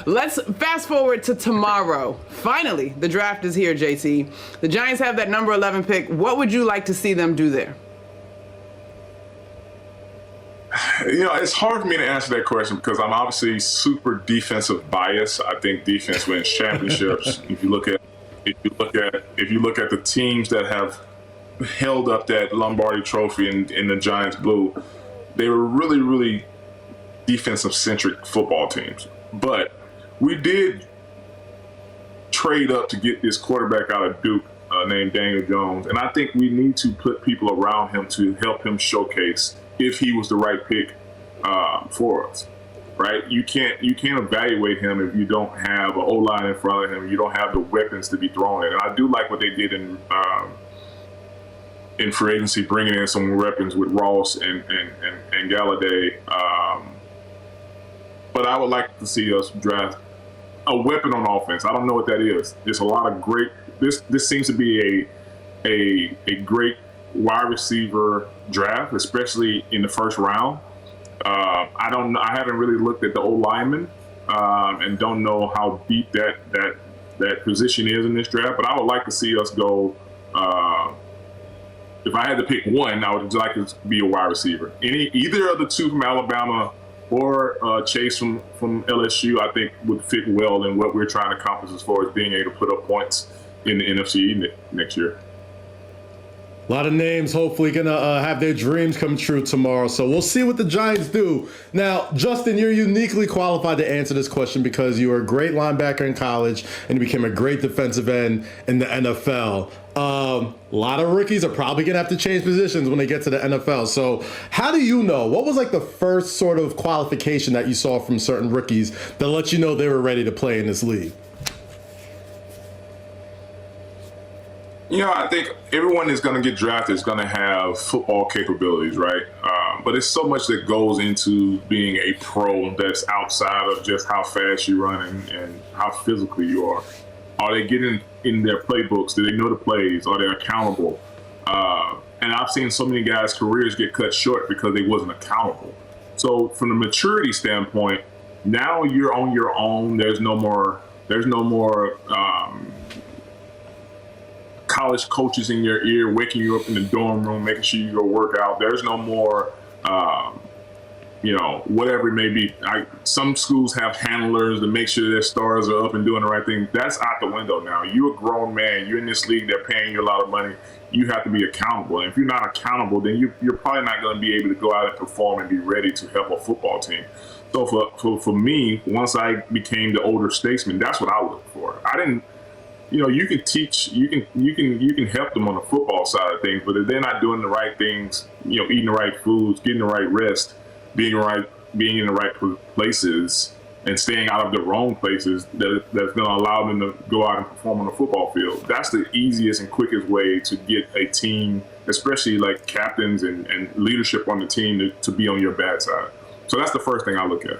Let's fast forward to tomorrow. Finally, the draft is here, JT. The Giants have that number 11 pick. What would you like to see them do there? It's hard for me to answer that question because I'm obviously super defensive biased. I think defense wins championships. If you look at the teams that have held up that Lombardi Trophy in the Giants blue, they were really, really defensive-centric football teams. But we did trade up to get this quarterback out of Duke named Daniel Jones, and I think we need to put people around him to help him showcase if he was the right pick for us, right? You can't evaluate him if you don't have an O-line in front of him. You don't have the weapons to be thrown at. And I do like what they did in free agency, bringing in some weapons with Ross and Galladay. But I would like to see us draft a weapon on offense. I don't know what that is. There's a lot of great. This seems to be a great wide receiver draft, especially in the first round. I haven't really looked at the O linemen and don't know how deep that position is in this draft. But I would like to see us go. If I had to pick one, I would like to be a wide receiver. Either of the two from Alabama or Chase from LSU, I think would fit well in what we're trying to accomplish as far as being able to put up points in the NFC next year. A lot of names hopefully going to have their dreams come true tomorrow. So we'll see what the Giants do. Now, Justin, you're uniquely qualified to answer this question because you were a great linebacker in college and you became a great defensive end in the NFL. A lot of rookies are probably going to have to change positions when they get to the NFL. So how do you know? What was like the first sort of qualification that you saw from certain rookies that let you know they were ready to play in this league? I think everyone that's going to get drafted is going to have football capabilities, right? But it's so much that goes into being a pro that's outside of just how fast you run and how physical you are. Are they getting in their playbooks? Do they know the plays? Are they accountable? And I've seen so many guys' careers get cut short because they wasn't accountable. So from the maturity standpoint, now you're on your own. There's no more college coaches in your ear waking you up in the dorm room, making sure you go work out. There's no more, whatever it may be. Some schools have handlers to make sure their stars are up and doing the right thing. That's out the window now. You're a grown man. You're in this league. They're paying you a lot of money. You have to be accountable. And if you're not accountable, then you're probably not going to be able to go out and perform and be ready to help a football team. So for me, once I became the older statesman, that's what I looked for. I didn't. You can teach, you can help them on the football side of things, but if they're not doing the right things, eating the right foods, getting the right rest, being in the right places, and staying out of the wrong places, that's going to allow them to go out and perform on the football field. That's the easiest and quickest way to get a team, especially like captains and leadership on the team, to be on your bad side. So that's the first thing I look at.